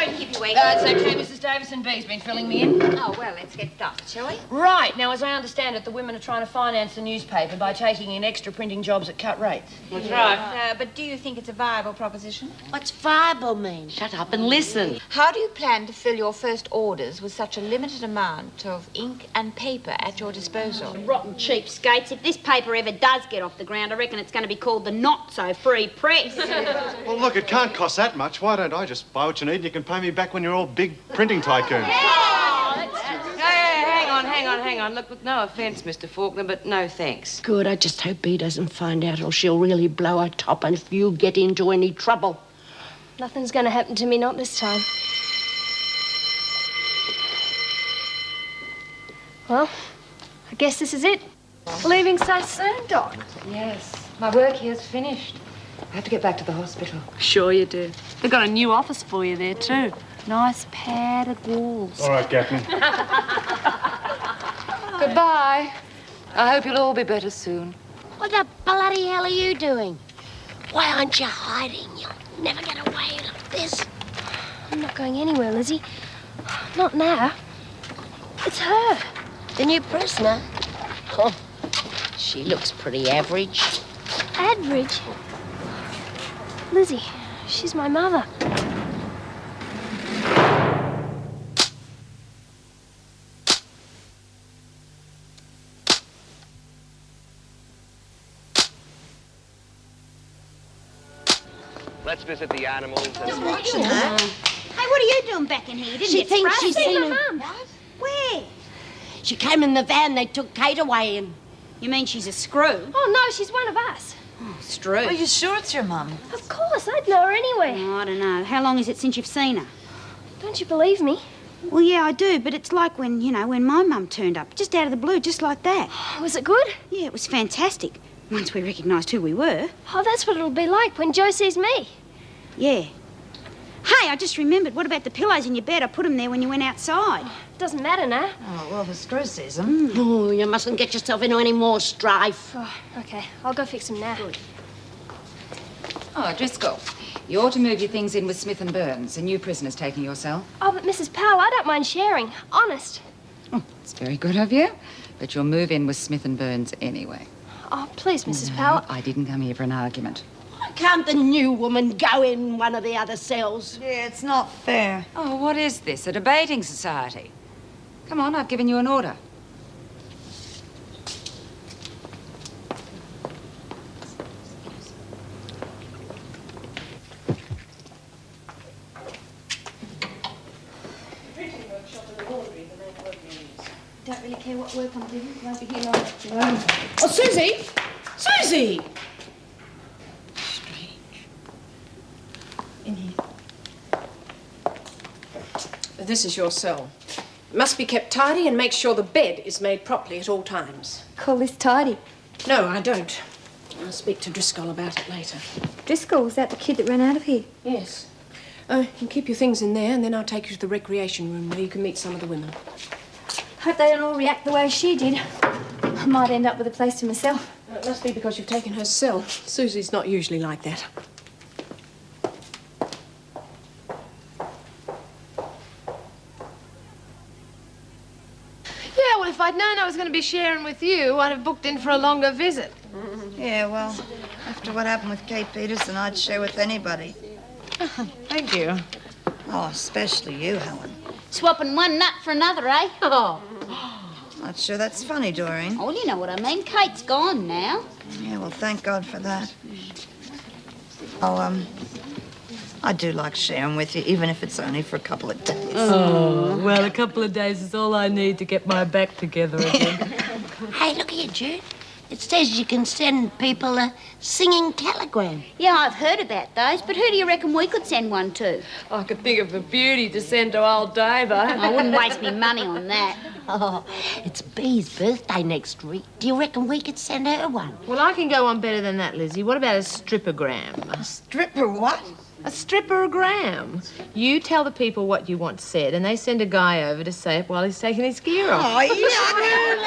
Sorry to keep you waiting. It's okay, Mrs. Davidson B's been filling me in. Oh, well, let's get started, shall we? Right. Now, as I understand it, the women are trying to finance the newspaper by taking in extra printing jobs at cut rates. That's right. But do you think it's a viable proposition? What's viable mean? Shut up and listen. How do you plan to fill your first orders with such a limited amount of ink and paper at your disposal? Rotten cheapskates. If this paper ever does get off the ground, I reckon it's going to be called the Not-So-Free Press. Well, look, it can't cost that much. Why don't I just buy what you need and you can pay me back when you're all big printing tycoons? Hang on. Look, no offence, Mr. Fawkner, but no thanks. Good, I just hope Bea doesn't find out or she'll really blow her top and if you get into any trouble. Nothing's going to happen to me, not this time. Well, I guess this is it. Leaving so soon, Doc? Yes. My work here's finished. I have to get back to the hospital. Sure you do. They've got a new office for you there, too. Nice padded walls. All right, Gaffney. Goodbye. I hope you'll all be better soon. What the bloody hell are you doing? Why aren't you hiding? You'll never get away like this. I'm not going anywhere, Lizzie. Not now. It's her. The new prisoner? Oh, she looks pretty average. Average? Lizzie, she's my mother. Let's visit the animals and... Just watching her. Hey, what are you doing back in here? You didn't She get thinks sprayed. she's seen my him. mum. Where? She came in the van. They took Kate away in. You mean she's a screw? Oh, no, she's one of us. Oh, screw. Are you sure it's your mum? Of course, I'd know her anyway. Oh, I don't know. How long is it since you've seen her? Don't you believe me? Well, yeah, I do, but it's like when, when my mum turned up, just out of the blue, just like that. Was it good? Yeah, it was fantastic. Once we recognised who we were. Oh, that's what it'll be like when Joe sees me. Yeah. Hey, I just remembered. What about the pillows in your bed? I put them there when you went outside. Doesn't matter now. Oh, well, the screw sees them. Oh, you mustn't get yourself into any more strife. Oh, okay. I'll go fix him now. Good. Oh, Driscoll, you ought to move your things in with Smith and Burns. A new prisoner's taking your cell. Oh, but Mrs. Powell, I don't mind sharing. Honest. Oh, it's very good of you. But you'll move in with Smith and Burns anyway. Oh, please, Mrs. Powell. I didn't come here for an argument. Why can't the new woman go in one of the other cells? Yeah, it's not fair. Oh, what is this? A debating society? Come on, I've given you an order. Don't really care what work I'm doing. Won't be here long. Oh, Susie! Susie! In here. This is your cell. It must be kept tidy and make sure the bed is made properly at all times. Call this tidy. No, I don't. I'll speak to Driscoll about it later. Driscoll, was that the kid that ran out of here? Yes. You can keep your things in there and then I'll take you to the recreation room where you can meet some of the women. Hope they don't all react the way she did. I might end up with a place to myself. It must be because you've taken her cell. Susie's not usually like that. Yeah, well, if I'd known I was going to be sharing with you, I'd have booked in for a longer visit. Yeah, well, after what happened with Kate Peterson, I'd share with anybody. Thank you. Oh, especially you, Helen. Swapping one nut for another, eh? Oh. Not sure that's funny, Doreen. Oh, you know what I mean. Kate's gone now. Yeah, well, thank God for that. Oh, I do like sharing with you, even if it's only for a couple of days. Oh, well, a couple of days is all I need to get my back together again. Hey, look here, Jude. It says you can send people a singing telegram. Yeah, I've heard about those, but who do you reckon we could send one to? I could think of a beauty to send to old Davo. I wouldn't waste me money on that. Oh, it's Bea's birthday next week. Do you reckon we could send her one? Well, I can go on better than that, Lizzie. What about a strippogram? A stripper what? A strippogram. You tell the people what you want said, and they send a guy over to say it while he's taking his gear off. Oh, yeah.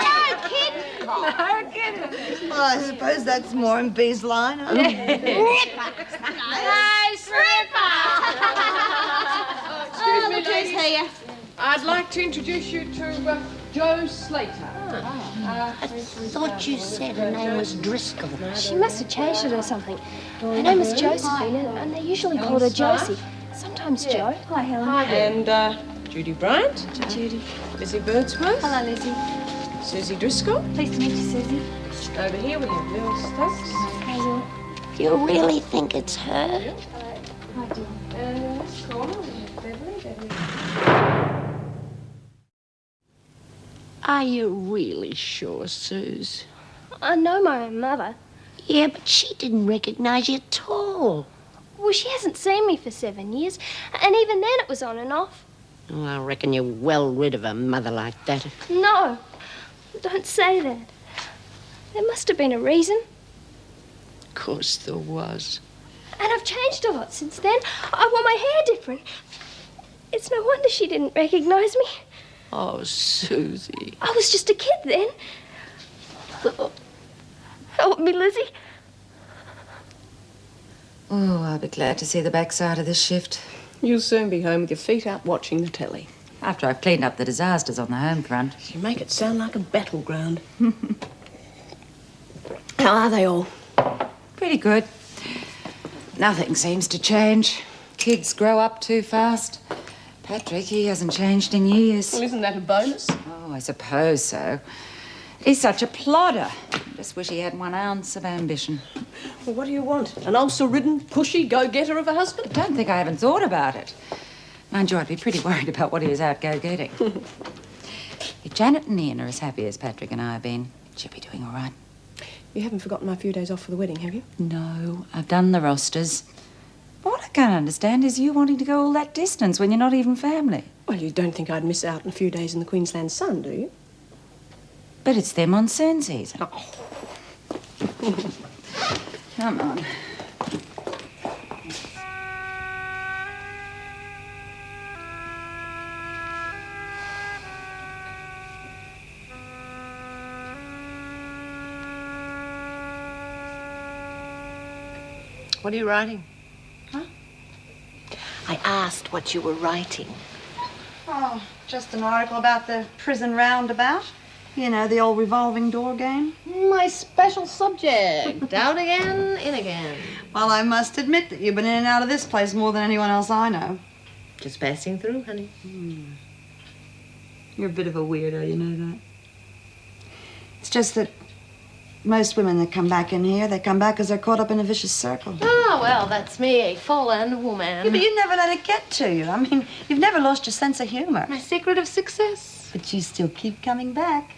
No, kid. No, get it. Well, I suppose that's more in Bea's line, huh? No, stripper. I'd like to introduce you to Jo Slater. I thought you said her name was Driscoll. She must have changed it or something. Her name is Josephine, and they usually called her Josie. Sometimes Jo. Hi, Helen. Hi. And Judy Bryant. Judy. Lizzie Birdsworth. Hello, Lizzie. Susie Driscoll. Pleased to meet you, Susie. Over here with your little stuffs. You really think it's her? I do. And in this corner we have Beverly. Are you really sure, Suze? I know my own mother. Yeah, but she didn't recognize you at all. Well, she hasn't seen me for 7 years, and even then it was on and off. Oh, I reckon you're well rid of a mother like that. No, don't say that. There must have been a reason. Of course there was. And I've changed a lot since then. I wore my hair different. It's no wonder she didn't recognize me. Oh, Susie. I was just a kid then. Help me, Lizzie. Oh, I'll be glad to see the backside of this shift. You'll soon be home with your feet up watching the telly. After I've cleaned up the disasters on the home front. You make it sound like a battleground. How are they all? Pretty good. Nothing seems to change. Kids grow up too fast. Patrick, he hasn't changed in years. Well, isn't that a bonus? Oh, I suppose so. He's such a plodder. I just wish he had 1 ounce of ambition. Well, what do you want? An ulcer-ridden, pushy go-getter of a husband? I don't think I haven't thought about it. Mind you, I'd be pretty worried about what he was out go-getting. If Janet and Ian are as happy as Patrick and I have been, she'll be doing all right. You haven't forgotten my few days off for the wedding, have you? No, I've done the rosters. But what I can't understand is you wanting to go all that distance when you're not even family. Well, you don't think I'd miss out on a few days in the Queensland sun, do you? But it's their monsoon season. Oh. Come on. What are you writing? Huh? I asked what you were writing. Oh, just an article about the prison roundabout. You know, the old revolving door game. My special subject. Out again, in again. Well, I must admit that you've been in and out of this place more than anyone else I know. Just passing through, honey. You're a bit of a weirdo, you know that. It's just that most women that come back in here, they come back because they're caught up in a vicious circle. Oh, well, that's me, a fallen woman. Yeah, but you never let it get to you. I mean, you've never lost your sense of humor. My secret of success. But you still keep coming back.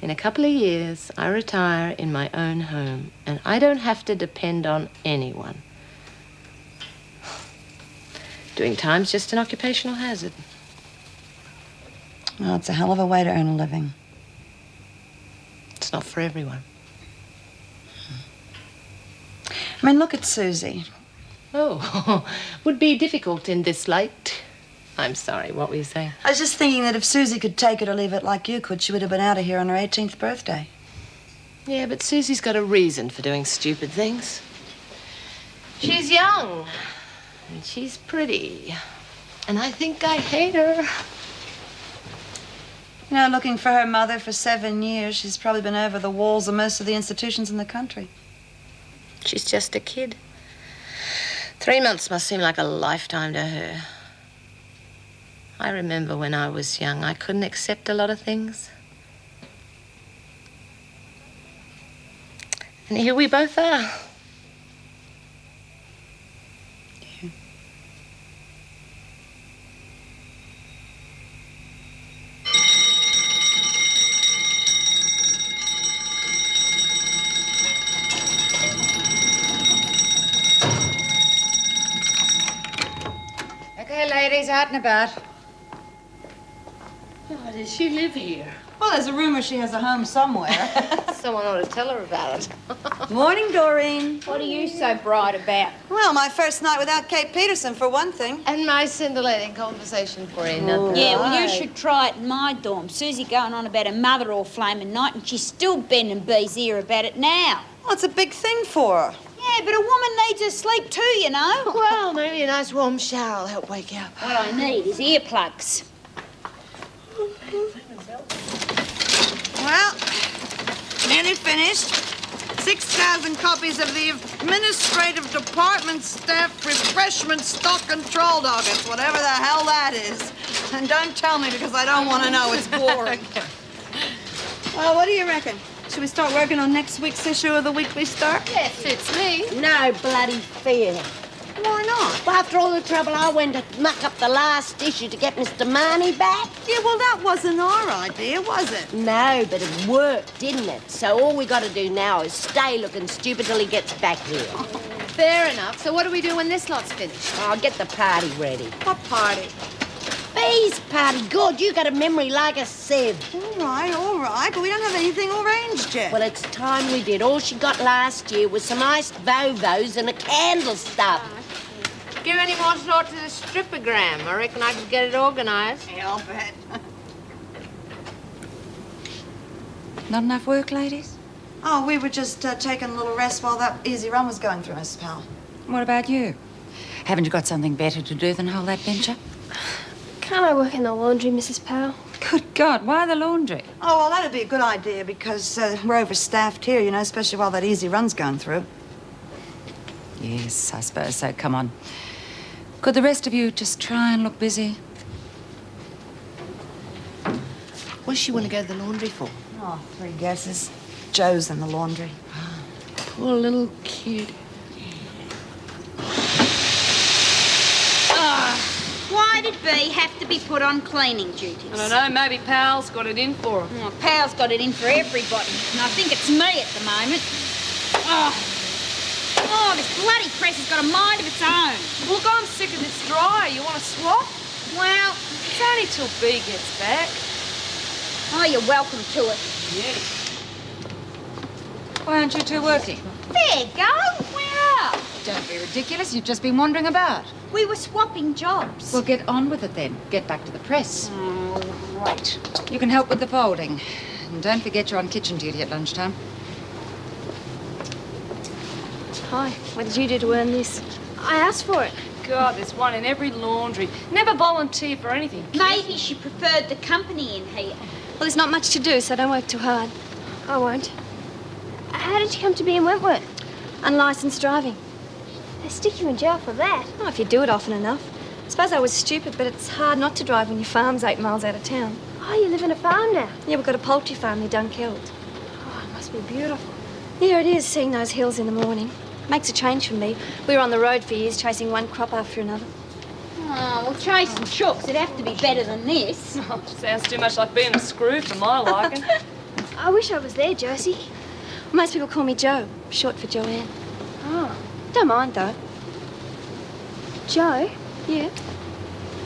In a couple of years, I retire in my own home, and I don't have to depend on anyone. Doing time's just an occupational hazard. Well, it's a hell of a way to earn a living. It's not for everyone. I mean, look at Susie. Oh, would be difficult in this light. I'm sorry, what were you saying? I was just thinking that if Susie could take it or leave it like you could, she would have been out of here on her 18th birthday. Yeah, but Susie's got a reason for doing stupid things. She's young, and she's pretty, and I think I hate her. You know, looking for her mother for 7 years, she's probably been over the walls of most of the institutions in the country. She's just a kid. 3 months must seem like a lifetime to her. I remember when I was young, I couldn't accept a lot of things. And here we both are. Yeah. Okay, ladies, out and about. Oh, does she live here? Well, there's a rumor she has a home somewhere. Someone ought to tell her about it. Morning, Doreen. What are you so bright about? Well, my first night without Kate Peterson, for one thing. And my scintillating conversation for another. Yeah, well, you should try it in my dorm. Susie going on about her mother all flaming night, and she's still bending B's ear about it now. Well, it's a big thing for her. Yeah, but a woman needs her sleep too, you know. Well, maybe a nice warm shower will help wake you up. What I need is earplugs. Well, nearly finished. 6,000 copies of the Administrative Department Staff Refreshment Stock Control Doggets, whatever the hell that is. And don't tell me because I don't want to know. It's boring. Well, what do you reckon? Should we start working on next week's issue of the Weekly Star? Yeah, suits me. No bloody fear. Why not? Well, after all the trouble I went to muck up the last issue to get Mr. Marnie back. Yeah, well, that wasn't our idea, was it? No, but it worked, didn't it? So all we got to do now is stay looking stupid till he gets back here. Fair enough. So what do we do when this lot's finished? I'll get the party ready. What party? Bees party. Good, you got a memory like a sieve. All right, but we don't have anything arranged yet. Well, it's time we did. All she got last year was some iced Vovos and a candle stuff. Give any more thought to the stripogram. I reckon I could get it organised. Yeah, I'll bet. Not enough work, ladies? Oh, we were just taking a little rest while that easy run was going through, Mrs. Powell. What about you? Haven't you got something better to do than hold that venture? Can't I work in the laundry, Mrs. Powell? Good God, why the laundry? Oh, well, that'd be a good idea because we're overstaffed here, you know, especially while that easy run's going through. Yes, I suppose so. Come on. Could the rest of you just try and look busy? What's she want to go to the laundry for? Oh, 3 guesses. Joe's in the laundry. Poor little kid. Why did B have to be put on cleaning duties? I don't know, maybe Powell's got it in for her. Oh, Powell's got it in for everybody, and I think it's me at the moment. Oh, this bloody press has got a mind of its own. Look, I'm sick of this dryer. You want to swap? Well, It's only till B gets back. oh, you're welcome to it. Yes. Why aren't you two working? There you go. We're up. Don't be ridiculous. You've just been wandering about. We were swapping jobs. Well, get on with it then. Get back to the press. Oh, right. You can help with the folding. And don't forget you're on kitchen duty at lunchtime. Hi, what did you do to earn this? I asked for it. God, there's one in every laundry. Never volunteer for anything. Maybe she preferred the company in here. Well, there's not much to do, so don't work too hard. I won't. How did you come to be in Wentworth? Unlicensed driving. They stick you in jail for that. Oh, if you do it often enough. I suppose I was stupid, but it's hard not to drive when your farm's 8 miles out of town. Oh, you live in a farm now? Yeah, we've got a poultry farm near Dunkeld. Oh, it must be beautiful. Yeah, it is, seeing those hills in the morning. Makes a change for me. We were on the road for years, chasing one crop after another. Oh, well, chasing chooks, it'd have to be better than this. Oh, sounds too much like being a screw for my liking. I wish I was there, Josie. Most people call me Jo, short for Joanne. Oh. Don't mind, though. Jo? Yeah?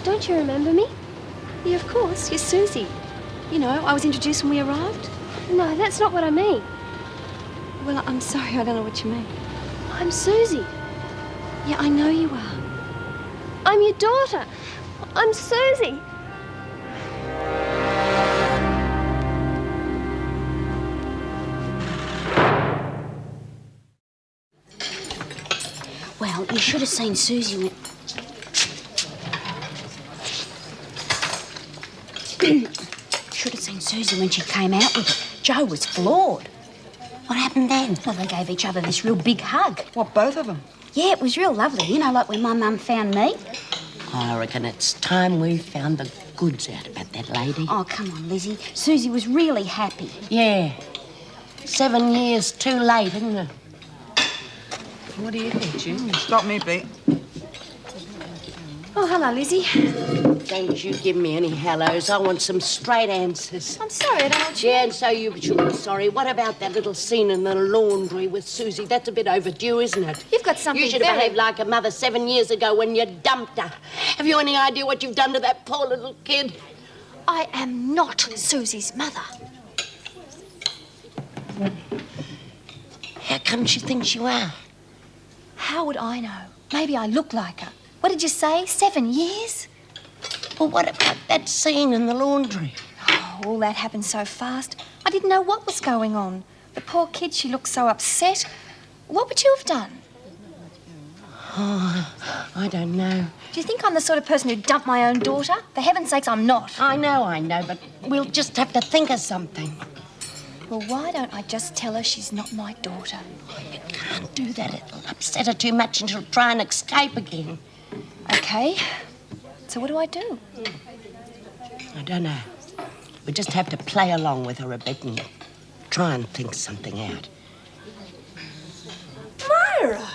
Don't you remember me? Yeah, of course. You're Susie. You know, I was introduced when we arrived. No, that's not what I mean. Well, I'm sorry, I don't know what you mean. I'm Susie. Yeah, I know you are. I'm your daughter. I'm Susie. Well, you should have seen Susie when... should have seen Susie when she came out with it. Jo was floored. What happened then? Well, they gave each other this real big hug. What, both of them? Yeah, it was real lovely. You know, like when my mum found me. I reckon it's time we found the goods out about that lady. Oh, come on, Lizzie. Susie was really happy. Yeah. 7 years too late, isn't it? What do you think, Judy? Stop me, Pete. Oh, hello, Lizzie. Don't you give me any hellos. I want some straight answers. I'm sorry, I don't want you... Yeah, and so you should be sorry. What about that little scene in the laundry with Susie? That's a bit overdue, isn't it? You've got something You should have behaved like a mother 7 years ago when you dumped her. Have you any idea what you've done to that poor little kid? I am not Susie's mother. How come she thinks you are? How would I know? Maybe I look like her. What did you say? 7 years? Well, what about that scene in the laundry? Oh, all that happened so fast. I didn't know what was going on. The poor kid, she looked so upset. What would you have done? Oh, I don't know. Do you think I'm the sort of person who'd dump my own daughter? For heaven's sakes, I'm not. I know, but we'll just have to think of something. Well, why don't I just tell her she's not my daughter? You can't do that. It'll upset her too much and she'll try and escape again. Okay. So what do I do? I don't know. We just have to play along with her a bit and try and think something out. Myra!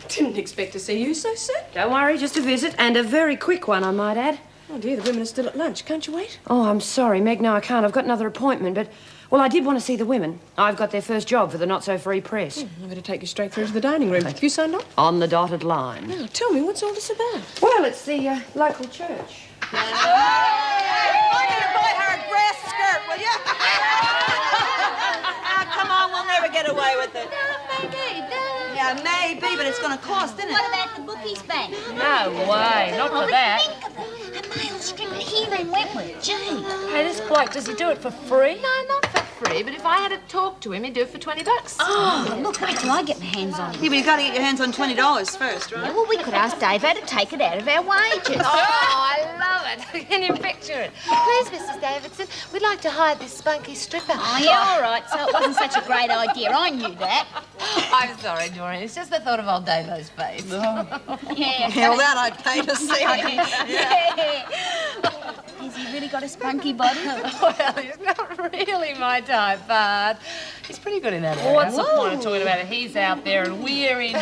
Didn't expect to see you so soon. Don't worry, just a visit, and a very quick one, I might add. Oh, dear, the women are still at lunch. Can't you wait? Oh, I'm sorry, Meg. No, I can't. I've got another appointment, but... Well, I did want to see the women. I've got their first job for the not-so-free press. I better take you straight through to the dining room. Have you signed up? On the dotted line. Now, tell me, what's all this about? Well, it's the local church. I'm going to buy her a grass skirt, will you? Come on, we'll never get away with it. Yeah, maybe, but it's going to cost, isn't it? What about the bookies bank? No way, not for that. Think of it. A male stripper here in Wentworth. Gee. Hey, this bloke, does he do it for free? No, not for free, but if I had to talk to him, he'd do it for $20. Oh, look, wait till I get my hands on it. Yeah, but you've got to get your hands on $20 first, right? Yeah, well, we could ask Dave how to take it out of our wages. Oh, I love it. Can you picture it? Please, Mrs. Davidson, we'd like to hire this spunky stripper. Oh, yeah, all right, so it wasn't such a great idea. I knew that. I'm sorry, Doreen. It's just the thought of old Davo's face. Yeah. Yeah, well, that I'd pay to see. Yeah. Has he really got a spunky body? Well, he's not really my type, but he's pretty good in that area. What's the point of talking about it? He's out there and we're in here.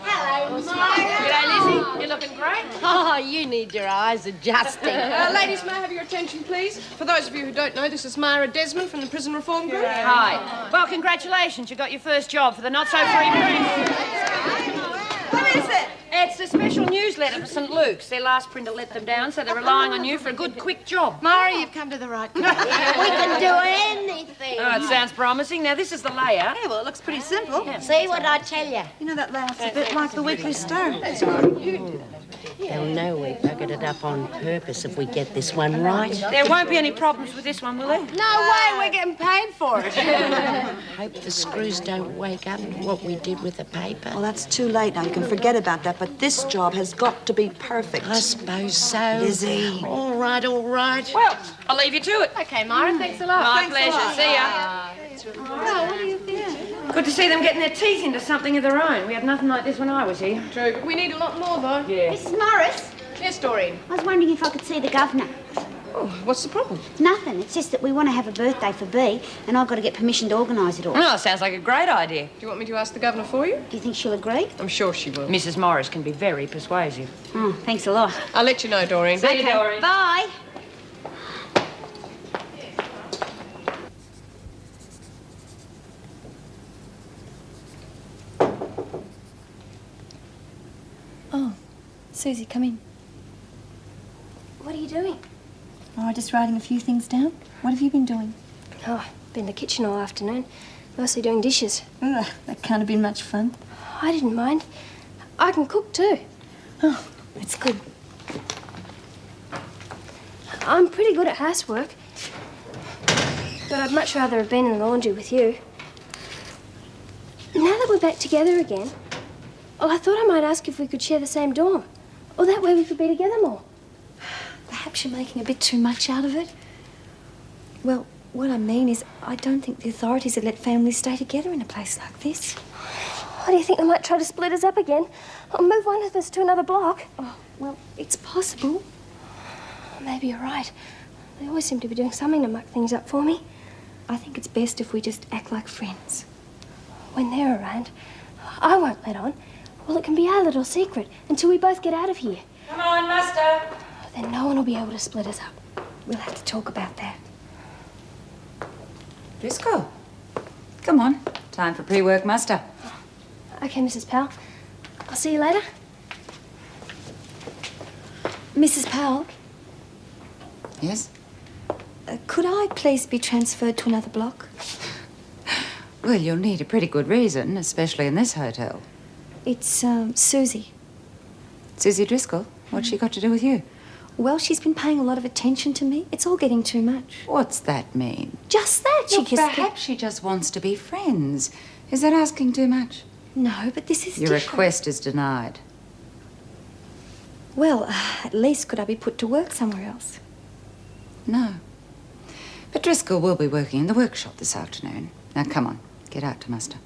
Hello, Myra. G'day, Lizzie. You're looking great. Oh, you need your eyes adjusting. Ladies, may I have your attention, please? For those of you who don't know, this is Myra Desmond from the Prison Reform Group. Hi. Well, congratulations. You got your first job for the not-so-free press. What is it? It's the special newsletter for St. Luke's. Their last printer let them down, so they're relying on you for a good, quick job. Myra, you've come to the right place. We can do anything. Oh, it sounds promising. Now, this is the layout. Yeah, well, it looks pretty simple. See what I tell you? You know, that layout's a bit like the Weekly Star. They'll know we buggered it up on purpose if we get this one right. There won't be any problems with this one, will there? No way, we're getting paid for it. Hope the screws don't wake up what we did with the paper. Well, that's too late now. You can forget about that, but this job has got to be perfect. I suppose so. Lizzie. All right, all right. Well, I'll leave you to it. Okay, Myra, thanks a lot. My Thanks a pleasure. lot. See ya. Well, what do you think? Good to see them getting their teeth into something of their own. We had nothing like this when I was here. True, but we need a lot more, though. Yeah. Mrs. Morris, Yes, Doreen. I was wondering if I could see the governor. Oh, what's the problem? Nothing. It's just that we want to have a birthday for Bea, and I've got to get permission to organise it all. Oh, sounds like a great idea. Do you want me to ask the governor for you? Do you think she'll agree? I'm sure she will. Mrs. Morris can be very persuasive. Oh, thanks a lot. I'll let you know, Doreen. See you, Doreen. Bye. Oh, Susie, come in. What are you doing? Oh, just writing a few things down. What have you been doing? Oh, been in the kitchen all afternoon. Mostly doing dishes. Ugh, that can't have been much fun. I didn't mind. I can cook too. Oh, that's good. I'm pretty good at housework. But I'd much rather have been in the laundry with you. Now that we're back together again, well, I thought I might ask if we could share the same dorm. Or that way we could be together more. Perhaps you're making a bit too much out of it. Well, what I mean is, I don't think the authorities would let families stay together in a place like this. What do you think? They might try to split us up again? Or move one of us to another block? Oh, well, it's possible. Maybe you're right. They always seem to be doing something to muck things up for me. I think it's best if we just act like friends. When they're around, I won't let on. Well, it can be our little secret until we both get out of here. Come on, Master. Then no one will be able to split us up. We'll have to talk about that. Driscoll, come on. Time for pre-work muster. Okay, Mrs. Powell. I'll see you later. Mrs. Powell, Yes? could I please be transferred to another block? Well, you'll need a pretty good reason, especially in this hotel. It's, Susie. Susie Driscoll, what's she got to do with you? Well, she's been paying a lot of attention to me. It's all getting too much. What's that mean? Just that. She Well, perhaps she just wants to be friends. Is that asking too much? No, but this is Your different. request is denied. Well, at least could I be put to work somewhere else? No. But Driscoll will be working in the workshop this afternoon. Now, come on. Get out to muster.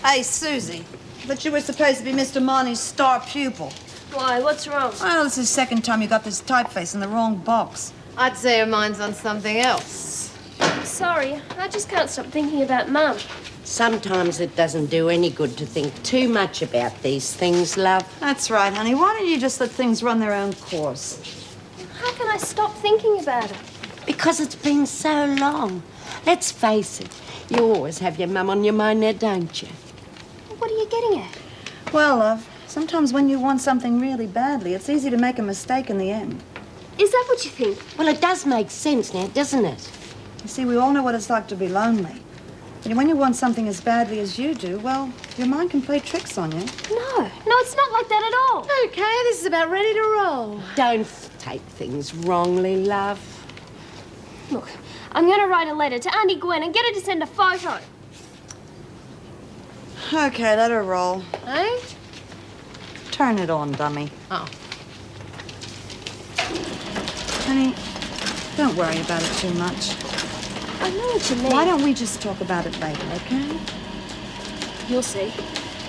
Hey, Susie. But you were supposed to be Mr. Marnie's star pupil. Why, what's wrong? Well, it's the second time you got this typeface in the wrong box. I'd say her mind's on something else. Sorry, I just can't stop thinking about Mum. Sometimes it doesn't do any good to think too much about these things, love. That's right, honey. Why don't you just let things run their own course? How can I stop thinking about it? Because it's been so long. Let's face it, you always have your mum on your mind now, don't you? What are you getting at? Well, love, sometimes when you want something really badly, it's easy to make a mistake in the end. Is that what you think? Well, it does make sense now, doesn't it? You see, we all know what it's like to be lonely. And when you want something as badly as you do, well, your mind can play tricks on you. No, it's not like that at all. Okay, this is about ready to roll. Don't take things wrongly, love. Look, I'm going to write a letter to Auntie Gwen and get her to send a photo. Okay, let her roll. Eh? Turn it on, dummy. Oh. Honey, don't worry about it too much. I know what you mean. Why don't we just talk about it later, okay? You'll see.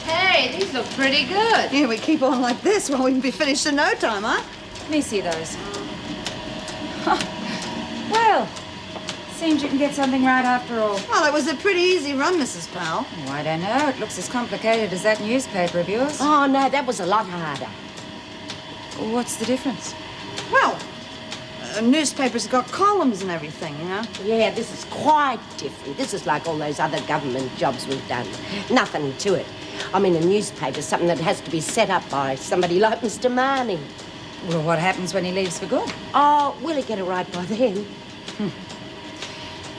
Hey, these look pretty good. Yeah, we keep on like this, well, we can be finished in no time, huh? Let me see those. Well, seems you can get something right after all. Well, it was a pretty easy run, Mrs. Powell. Oh, I don't know. It looks as complicated as that newspaper of yours. Oh, no, that was a lot harder. What's the difference? Well, newspapers got columns and everything, you know? Yeah, this is quite different. This is like all those other government jobs we've done. Nothing to it. I mean, a newspaper's something that has to be set up by somebody like Mr. Marnie. Well, what happens when he leaves for good? Oh, will he get it right by then?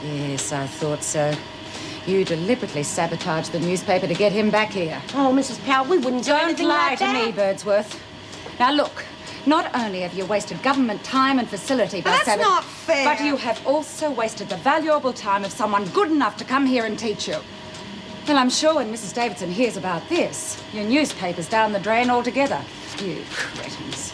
Yes, I thought so. You deliberately sabotaged the newspaper to get him back here. Oh, Mrs. Powell, we wouldn't do anything like that. Don't lie to me, Birdsworth. Now, look, not only have you wasted government time and facility by That's not fair. but you have also wasted the valuable time of someone good enough to come here and teach you. Well, I'm sure when Mrs. Davidson hears about this, your newspaper's down the drain altogether. You cretins.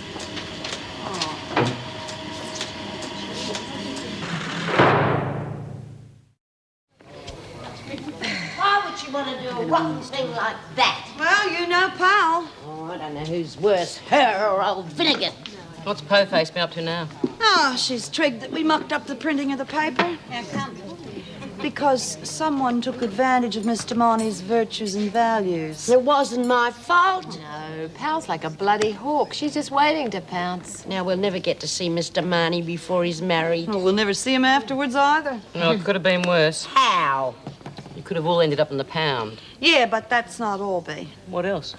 Why would you want to do a rotten thing like that? Well, you know Powell. Oh, I don't know who's worse, her or old Vinegar. What's Po-Face been up to now? Oh, she's trigged that we mucked up the printing of the paper. Because someone took advantage of Mr. Marnie's virtues and values. It wasn't my fault. No, Powell's like a bloody hawk. She's just waiting to pounce. Now, we'll never get to see Mr. Marnie before he's married. Well, we'll never see him afterwards either. No, it could have been worse. How? You could have all ended up in the pound. Yeah, but that's not all, Bea. What else?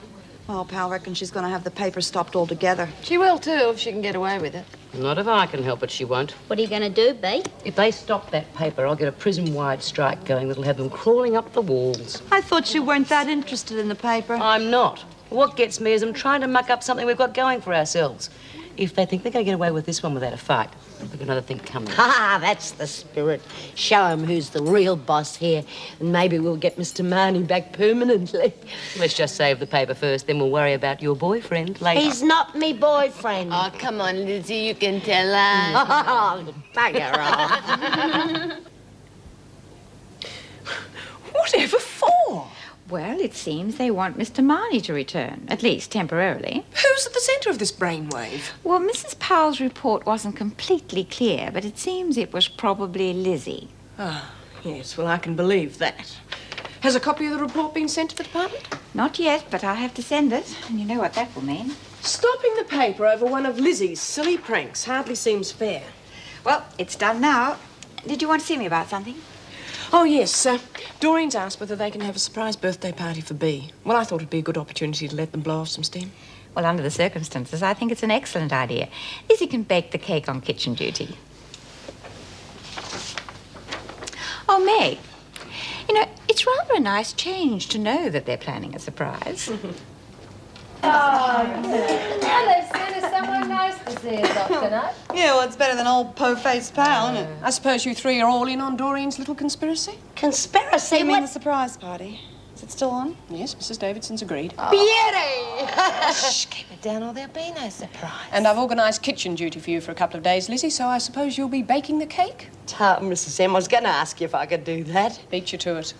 Well, Pal reckons she's going to have the paper stopped altogether. She will, too, if she can get away with it. Not if I can help it, she won't. What are you going to do, Bea? If they stop that paper, I'll get a prison-wide strike going that'll have them crawling up the walls. I thought you weren't that interested in the paper. I'm not. What gets me is I'm trying to muck up something we've got going for ourselves. If they think they're going to get away with this one without a fight, they've got another thing coming. Ha, that's the spirit. Show 'em who's the real boss here, and maybe we'll get Mr. Marnie back permanently. Let's just save the paper first, then we'll worry about your boyfriend later. He's not me boyfriend. Oh, come on, Lizzie, you can tell us. Oh, bugger off. Whatever for? Well, it seems they want Mr. Marnie to return, at least temporarily. Who's at the centre of this brainwave? Well, Mrs. Powell's report wasn't completely clear, but it seems it was probably Lizzie. Ah, yes, well, I can believe that. Has a copy of the report been sent to the department? Not yet, but I'll have to send it, and you know what that will mean. Stopping the paper over one of Lizzie's silly pranks hardly seems fair. Well, it's done now. Did you want to see me about something? Oh, yes. Doreen's asked whether they can have a surprise birthday party for Bea. Well, I thought it'd be a good opportunity to let them blow off some steam. Well, under the circumstances, I think it's an excellent idea. Lizzie can bake the cake on kitchen duty. Oh, Meg, you know, it's rather a nice change to know that they're planning a surprise. Oh, now they've sent us someone nice to see us off tonight. Yeah, well, it's better than old po-faced Pal, isn't it? I suppose you three are all in on Doreen's little conspiracy? Conspiracy? You mean the surprise party? Is it still on? Yes, Mrs. Davidson's agreed. Beauty! Shh, keep it down or there'll be no surprise. And I've organised kitchen duty for you for a couple of days, Lizzie, so I suppose you'll be baking the cake? Mrs. M, I was going to ask you if I could do that. Beat you to it.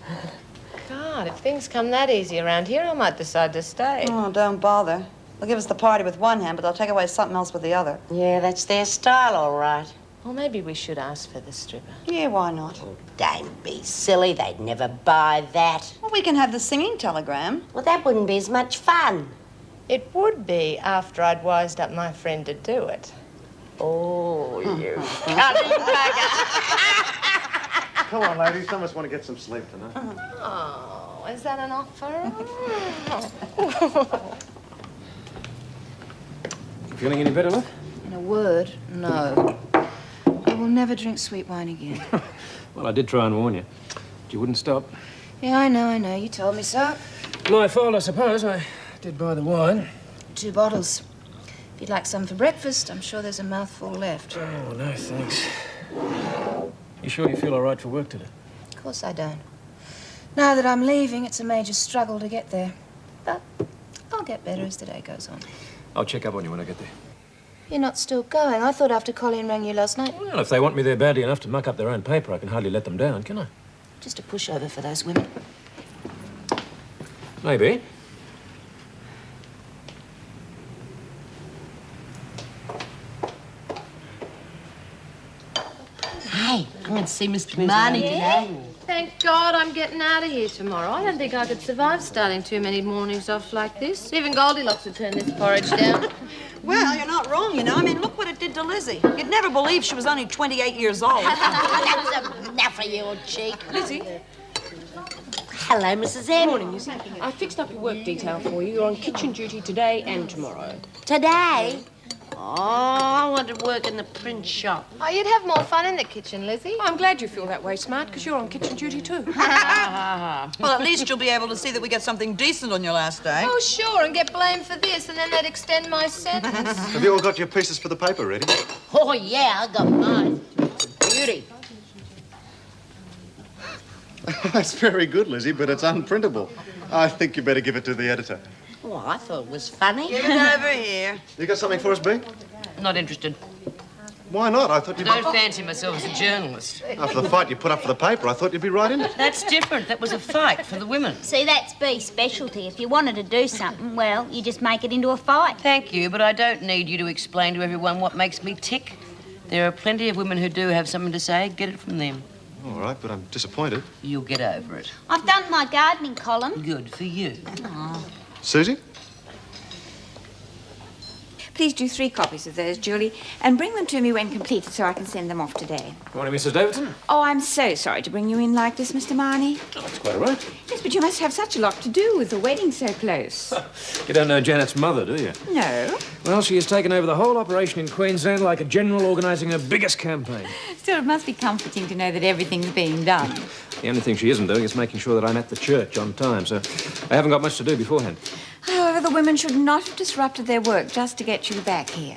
God, if things come that easy around here, I might decide to stay. Oh, don't bother. They'll give us the party with one hand, but they'll take away something else with the other. Yeah, that's their style, all right. Well, maybe we should ask for the stripper. Yeah, why not? Oh, don't be silly. They'd never buy that. Well, we can have the singing telegram. Well, that wouldn't be as much fun. It would be after I'd wised up my friend to do it. Oh, you cunning bugger. Come on, ladies. Some of us want to get some sleep tonight. Oh, is that an offer? Feeling any better, love? In a word, no. I will never drink sweet wine again. Well, I did try and warn you. But you wouldn't stop. Yeah, I know. You told me so. My fault, I suppose. I did buy the wine. 2 bottles. If you'd like some for breakfast, I'm sure there's a mouthful left. Oh, no, thanks. You sure you feel all right for work today? Of course I don't. Now that I'm leaving, it's a major struggle to get there. But I'll get better as the day goes on. I'll check up on you when I get there. You're not still going? I thought after Colleen rang you last night. Well, if they want me there badly enough to muck up their own paper, I can hardly let them down, can I? Just a pushover for those women. Maybe. Hey, I want to see Mr. Mann today. Thank God I'm getting out of here tomorrow. I don't think I could survive starting too many mornings off like this. Even Goldilocks would turn this porridge down. Well, you're not wrong, you know. I mean, look what it did to Lizzie. You'd never believe she was only 28 years old. That's enough of your cheek. Lizzie. Hello, Mrs. M. Morning, Lizzie. I fixed up your work detail for you. You're on kitchen duty today and tomorrow. Today? Oh, I want to work in the print shop. Oh, you'd have more fun in the kitchen, Lizzie. I'm glad you feel that way, Smart, because you're on kitchen duty too. Well, at least you'll be able to see that we get something decent on your last day. Oh, sure, and get blamed for this, and then they'd extend my sentence. Have you all got your pieces for the paper ready? Oh, yeah, I got mine. Beauty. That's very good, Lizzie, but it's unprintable. I think you better give it to the editor. Oh, I thought it was funny. Give it over here. You got something for us, B? Not interested. Why not? I thought you'd... I don't fancy myself as a journalist. After the fight you put up for the paper, I thought you'd be right in it. That's different. That was a fight for the women. See, that's B's specialty. If you wanted to do something, well, you just make it into a fight. Thank you, but I don't need you to explain to everyone what makes me tick. There are plenty of women who do have something to say. Get it from them. All right, but I'm disappointed. You'll get over it. I've done my gardening column. Good for you. Oh. Susie? Please do 3 copies of those, Julie, and bring them to me when completed so I can send them off today. Morning, Mrs. Davidson. Oh, I'm so sorry to bring you in like this, Mr. Marnie. Oh, that's quite all right. Yes, but you must have such a lot to do with the wedding so close. You don't know Janet's mother, do you? No. Well, she has taken over the whole operation in Queensland like a general organising her biggest campaign. Still, it must be comforting to know that everything's being done. The only thing she isn't doing is making sure that I'm at the church on time, so I haven't got much to do beforehand. However, the women should not have disrupted their work just to get you back here.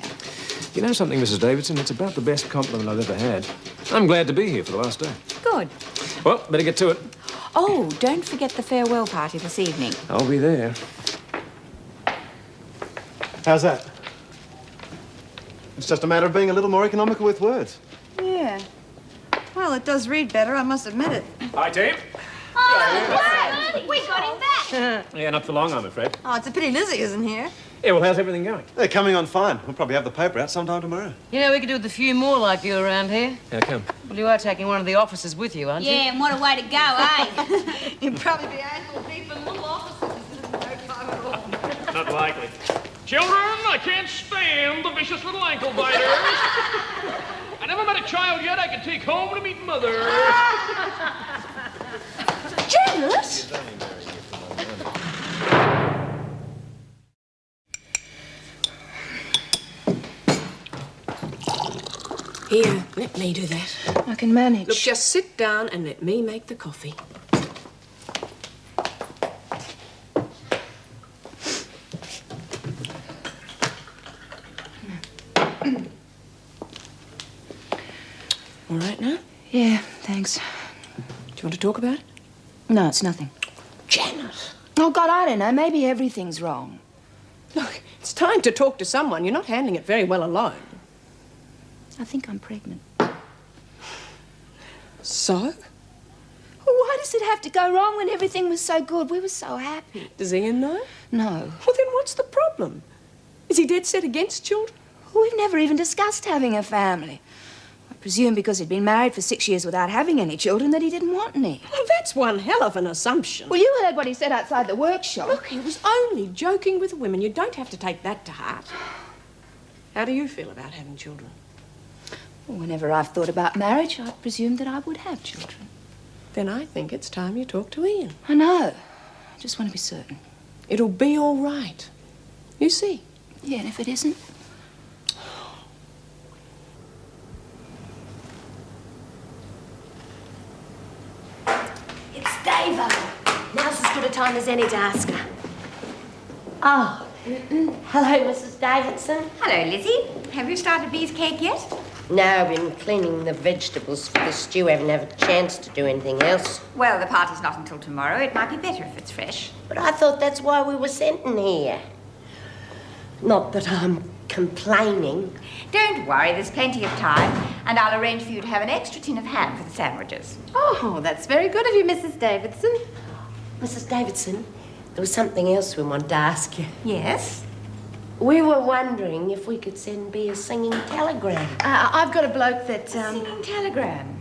You know something, Mrs. Davidson? It's about the best compliment I've ever had. I'm glad to be here for the last day. Good. Well, better get to it. Oh, don't forget the farewell party this evening. I'll be there. How's that? It's just a matter of being a little more economical with words. Yeah. Well, it does read better, I must admit it. Hi, team. Oh, we got him back. Yeah, not for long, I'm afraid. Oh, it's a pity Lizzie isn't here. Yeah, well, how's everything going? They're coming on fine. We'll probably have the paper out sometime tomorrow. You know, we could do with a few more like you around here. How come? Well, you are taking one of the officers with you, aren't you? Yeah, and what a way to go, eh? You'd probably be ankle deep in little offices in no time at all. Not likely. Children, I can't stand the vicious little ankle biters. I never met a child yet I could take home to meet mother. Jealous? Here, let me do that. I can manage. Look, just sit down and let me make the coffee. All right now? Yeah, thanks. Do you want to talk about it? No, it's nothing. Janet. Oh, God, I don't know. Maybe everything's wrong. Look, it's time to talk to someone. You're not handling it very well alone. I think I'm pregnant. So? Well, why does it have to go wrong when everything was so good? We were so happy. Does Ian know? No. Well, then what's the problem? Is he dead set against children? We've never even discussed having a family. I presume because he'd been married for 6 years without having any children that he didn't want any. Well, that's one hell of an assumption. Well, you heard what he said outside the workshop. Look, he was only joking with women. You don't have to take that to heart. How do you feel about having children? Well, whenever I've thought about marriage, I've presumed that I would have children. Then I think it's time you talk to Ian. I know. I just want to be certain. It'll be all right. You see. Yeah, and if it isn't? It's Davo. Now's as good a time as any to ask her. Oh, hello, Mrs. Davidson. Hello, Lizzie. Have you started Bee's cake yet? No, I've been cleaning the vegetables for the stew. I haven't had a chance to do anything else. Well, the party's not until tomorrow. It might be better if it's fresh. But I thought that's why we were sent in here. Not that I'm complaining. Don't worry, there's plenty of time, and I'll arrange for you to have an extra tin of ham for the sandwiches. Oh, that's very good of you, Mrs. Davidson. Mrs. Davidson, there was something else we wanted to ask you. Yes? We were wondering if we could send Bea a singing telegram. I've got a bloke that, Singing telegram?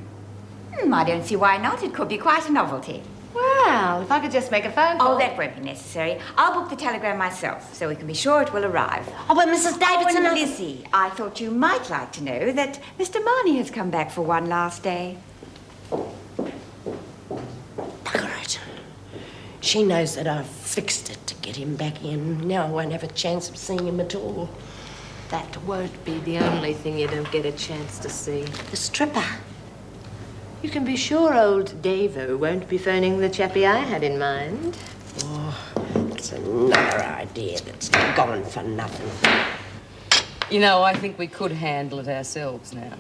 I don't see why not. It could be quite a novelty. Well, if I could just make a phone call. Oh, that won't be necessary. I'll book the telegram myself, so we can be sure it will arrive. Oh, but Mrs. Davidson... Oh, and Lizzie, I thought you might like to know that Mr. Marnie has come back for one last day. Bugger it. She knows that I've fixed it to get him back in. Now I won't have a chance of seeing him at all. That won't be the only thing you don't get a chance to see. The stripper. You can be sure old Davo won't be phoning the chappie I had in mind. Oh, it's another idea that's gone for nothing. You know, I think we could handle it ourselves now.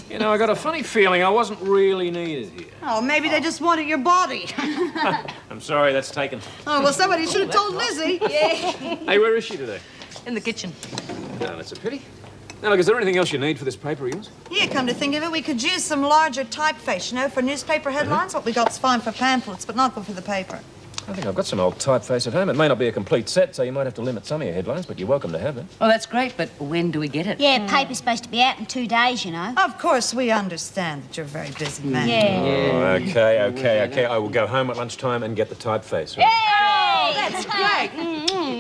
You know, I got a funny feeling I wasn't really needed here. Oh, maybe they just wanted your body. I'm sorry, that's taken. Oh, well, somebody should have told Lizzie. Yeah. Hey, where is she today? In the kitchen. No, that's a pity. Now, look, is there anything else you need for this paper of yours? Yeah, come to think of it, we could use some larger typeface, you know, for newspaper headlines. What we got's fine for pamphlets, but not good for the paper. I think I've got some old typeface at home. It may not be a complete set, so you might have to limit some of your headlines, but you're welcome to have them. Oh, that's great, but when do we get it? Yeah, paper's supposed to be out in 2 days, you know. Of course, we understand that you're a very busy man. Yeah. Oh, okay. I will go home at lunchtime and get the typeface. Right? Oh, that's great.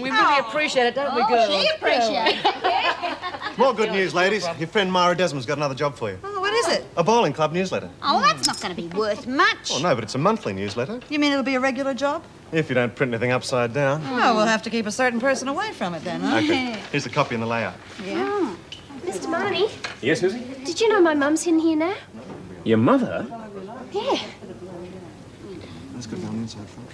We really appreciate it, don't we, girls? She appreciates it. More good news, ladies. Your friend Myra Desmond's got another job for you. Oh, what is it? A bowling club newsletter. Oh, that's not going to be worth much. Oh, no, but it's a monthly newsletter. You mean it'll be a regular job? If you don't print anything upside down. Oh, we'll have to keep a certain person away from it then, huh? Okay. Here's the copy and the layout. Yeah. Mr. Marnie, Yes, Susie? did you know my mum's in here now? Your mother? Yeah. Let's go down the inside front.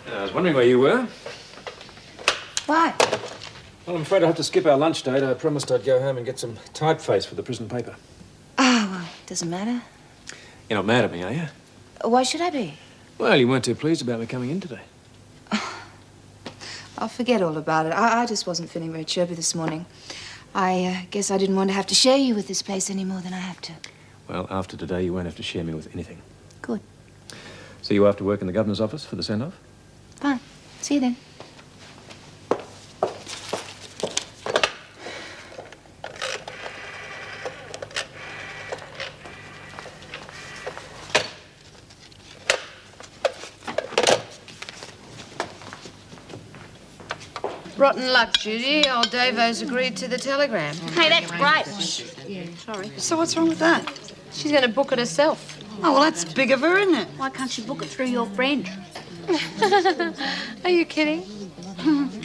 I was wondering where you were. Why? Well, I'm afraid I'll have to skip our lunch date. I promised I'd go home and get some typeface for the prison paper. Oh, well, doesn't matter. You're not mad at me, are you? Why should I be? Well, you weren't too pleased about me coming in today. I'll forget all about it. I just wasn't feeling very chirpy this morning. I guess I didn't want to have to share you with this place any more than I have to. Well, after today, you won't have to share me with anything. Good. See you after work in the governor's office for the send-off? Fine. See you then. Rotten luck, Judy. Old Davo's agreed to the telegram. Hey, that's great. Sorry. So what's wrong with that? She's going to book it herself. Oh, well, that's big of her, isn't it? Why can't she book it through your friend? Are you kidding?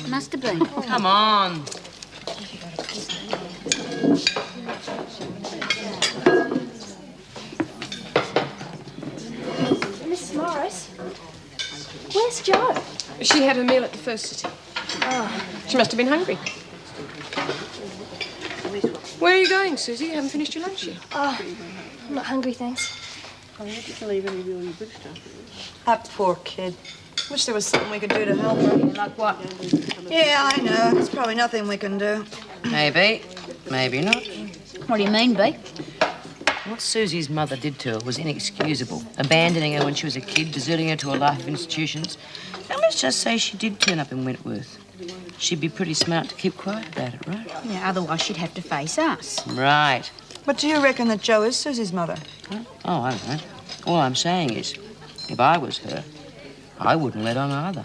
Must have been. Come on. Miss Morris, where's Joe? She had her meal at the first sitting. Oh. She must have been hungry. Where are you going, Susie? You haven't finished your lunch yet. Oh, I'm not hungry, thanks. That poor kid. Wish there was something we could do to help her. Like what? Yeah, I know. There's probably nothing we can do. Maybe. Maybe not. What do you mean, Bee? What Susie's mother did to her was inexcusable. Abandoning her when she was a kid, deserting her to a life of institutions. And let's just say she did turn up in Wentworth. She'd be pretty smart to keep quiet about it, right? Yeah, otherwise she'd have to face us. Right. But do you reckon that Jo is Susie's mother? Huh? Oh, I don't know. All I'm saying is, if I was her, I wouldn't let on either.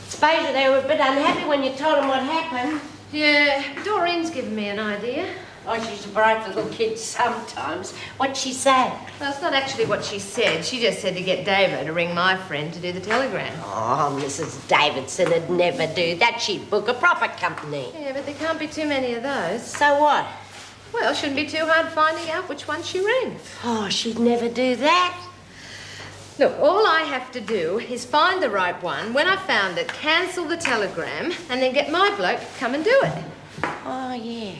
Suppose they were a bit unhappy when you told them what happened. Yeah, Doreen's given me an idea. Oh, she's a bright little kid sometimes. What'd she say? Well, it's not actually what she said. She just said to get David to ring my friend to do the telegram. Oh, Mrs. Davidson would never do that. She'd book a proper company. Yeah, but there can't be too many of those. So what? Well, shouldn't be too hard finding out which one she rang. Oh, she'd never do that. Look, all I have to do is find the right one. When I've found it, cancel the telegram, and then get my bloke to come and do it. Oh, yeah.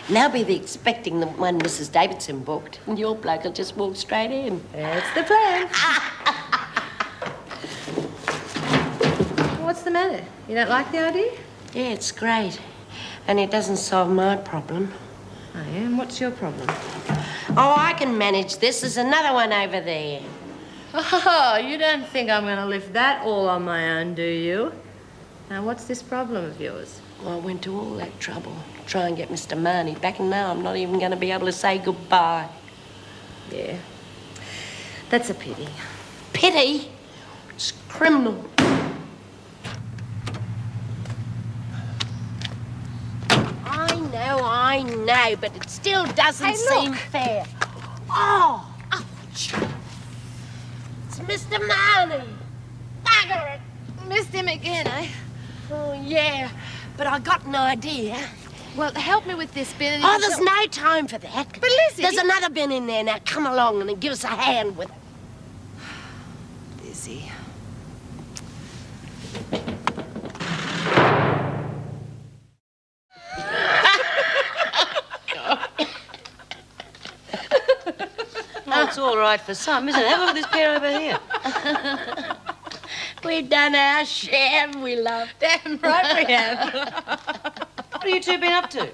And they'll be expecting the one Mrs. Davidson booked, and your bloke will just walk straight in. That's the plan. What's the matter? You don't like the idea? Yeah, it's great. And it doesn't solve my problem. Oh, yeah? And what's your problem? Oh, I can manage this. There's another one over there. Oh, you don't think I'm going to lift that all on my own, do you? Now, what's this problem of yours? Well, I went to all that trouble to try and get Mr. Marnie back, and now I'm not even going to be able to say goodbye. Yeah. That's a pity. Pity? It's criminal. I know, but it still doesn't seem fair. Oh! Ouch! It's Mr. Marnie. Bugger it! Missed him again, eh? Oh, yeah, but I got an idea. Well, help me with this bin. Oh, there's no time for that. But Lizzie... There's another bin in there now. Come along and give us a hand with it. Lizzie. Oh, it's all right for some, isn't it? Have a look at this pair over here. We've done our share, haven't we, love? Damn right we have. What have you two been up to?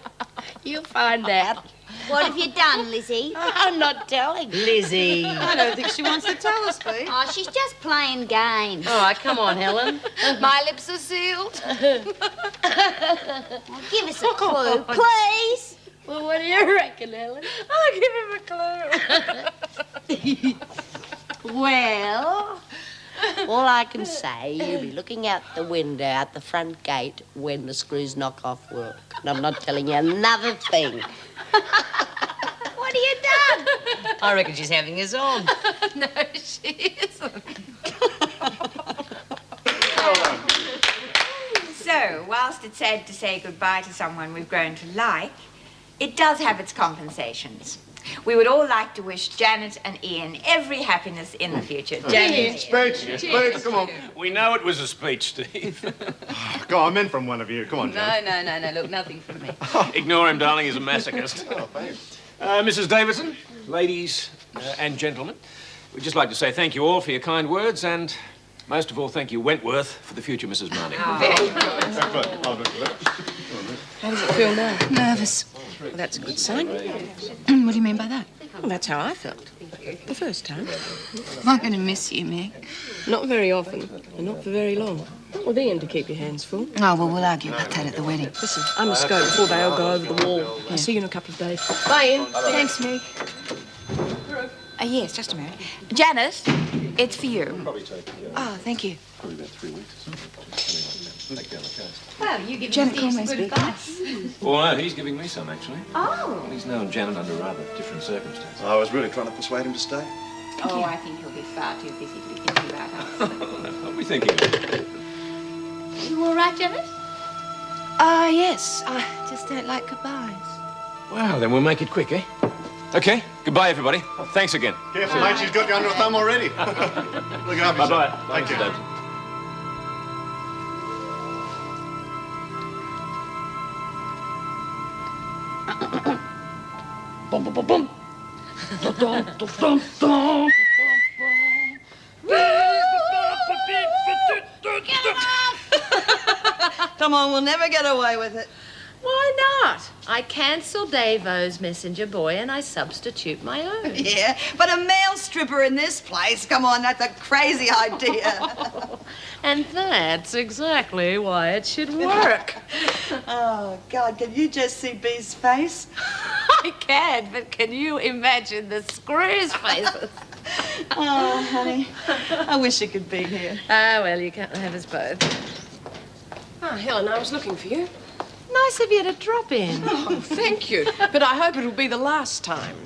You'll find out. What have you done, Lizzie? I'm not telling. Lizzie. I don't think she wants to tell us, Bee. Oh, she's just playing games. All right, come on, Helen. My lips are sealed. Well, give us a clue, please. Well, what do you reckon, Helen? I'll give him a clue. Well, all I can say, you'll be looking out the window at the front gate when the screws knock off work. And I'm not telling you another thing. What have you done? I reckon she's having us on. No, she isn't. So, whilst it's sad to say goodbye to someone we've grown to like, it does have its compensations. We would all like to wish Janet and Ian every happiness in the future. Janet. Speech, come on. We know it was a speech, Steve. Go on, men from one of you. Come on, John. No. Look, nothing from me. Ignore him, darling. He's a masochist. Mrs. Davidson, ladies and gentlemen, we'd just like to say thank you all for your kind words, and most of all, thank you, Wentworth, for the future Mrs. Marnie. How does it feel now? Nervous. Well, that's a good sign. What do you mean by that? Well, that's how I felt. The first time. I'm going to miss you, Meg. Not very often, and not for very long. Not with Ian to keep your hands full. Oh, well, we'll argue about that at the wedding. Listen, I must go before they all go over the wall. Yeah. I'll see you in a couple of days. Bye, Ian. Thanks, Meg. Yes, just a minute. Janet, it's for you. Oh, thank you. Probably about 3 weeks or something. Back down the coast. Well, you give Janet Steve some Conway's good big. advice. Well, no, he's giving me some, actually. Oh. He's known Janet under rather different circumstances. I was really trying to persuade him to stay. Oh, I think he'll be far too busy to be thinking about us. I'll be thinking of it. You all right, Janet? Yes. I just don't like goodbyes. Well, then we'll make it quick, eh? Okay, goodbye, everybody. Thanks again. Careful, mate. She's got you under a thumb already. Look after yourself. Bye-bye. Thank you. Davidson. Bum, bum, bum, bum. Dum, dum, dum, dum, dum. Come on, we'll never get away with it. Why not? I cancel Davo's messenger boy and I substitute my own. Yeah, but a male stripper in this place, come on, that's a crazy idea. And that's exactly why it should work. Oh, God, can you just see Bee's face? I can, but can you imagine the screws' faces? Oh, honey, I wish you could be here. Ah, well, you can't have us both. Oh, Helen, I was looking for you. Nice of you to drop in. Oh, thank you. But I hope it'll be the last time.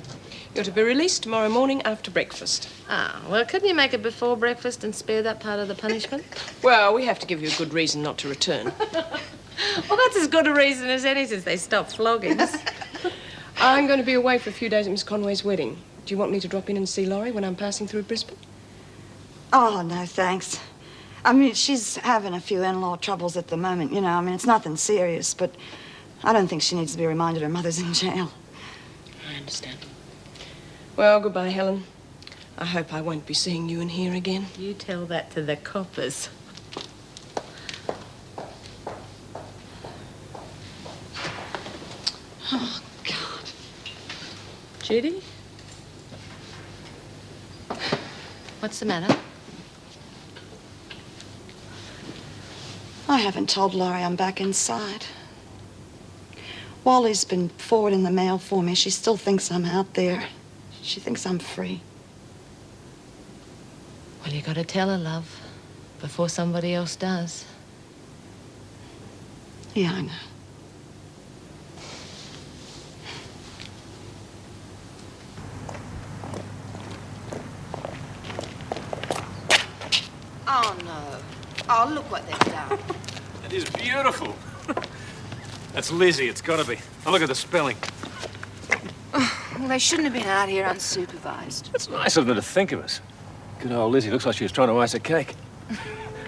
You're to be released tomorrow morning after breakfast. Ah, well, couldn't you make it before breakfast and spare that part of the punishment? Well, we have to give you a good reason not to return. Well, that's as good a reason as any since they stopped flogging us. I'm going to be away for a few days at Miss Conway's wedding. Do you want me to drop in and see Laurie when I'm passing through Brisbane? Oh, no, thanks. I mean, she's having a few in-law troubles at the moment, you know. I mean, it's nothing serious, but I don't think she needs to be reminded her mother's in jail. I understand. Well, goodbye, Helen. I hope I won't be seeing you in here again. You tell that to the coppers. Oh, God. Judy? What's the matter? I haven't told Laurie I'm back inside. Wally's been forwarding the mail for me. She still thinks I'm out there. She thinks I'm free. Well, you gotta tell her, love, before somebody else does. Yeah, I know. Oh, no. Oh, look what they've done. That is beautiful. That's Lizzie, it's gotta be. Oh, look at the spelling. Well, they shouldn't have been out here unsupervised. It's nice of them to think of us. Good old Lizzie looks like she was trying to ice a cake.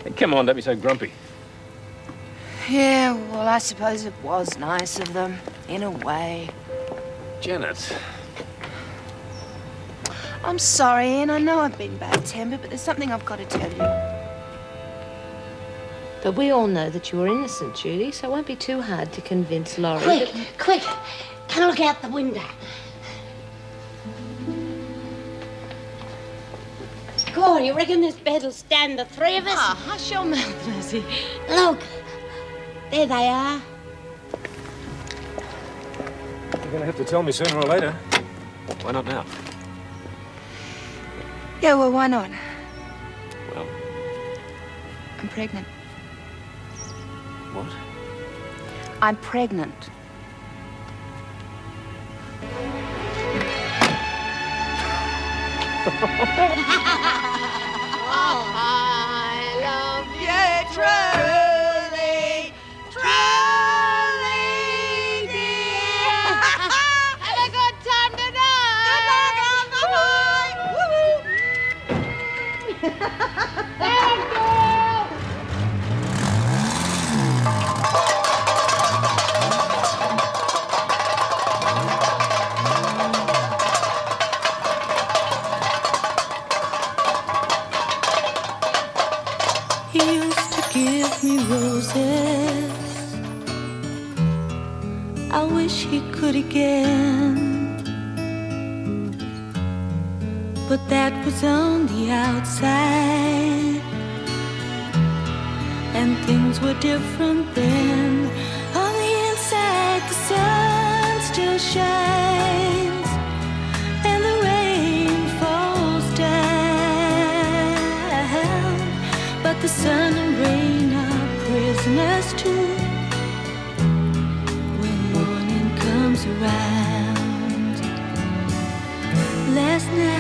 Hey, come on, don't be so grumpy. Yeah, well, I suppose it was nice of them, in a way. Janet. I'm sorry, Ian. I know I've been bad-tempered, but there's something I've got to tell you. But we all know that you're innocent, Judy, so it won't be too hard to convince Laurie. Quick, quick. Come look out the window. Go on, you reckon this bed'll stand the three of us? Ah, hush your mouth, Lizzie. Look, there they are. You're gonna have to tell me sooner or later. Why not now? Yeah, well, why not? Well, I'm pregnant. what? I'm pregnant. I love you. Yeah, truly, truly, dear. Have a good time tonight. Good luck on the way. He used to give me roses. I wish he could again. But that was on the outside, and things were different then. On the inside, the sun still shines, and the rain falls down. But the sun and rain are prisoners too when morning comes around. Last night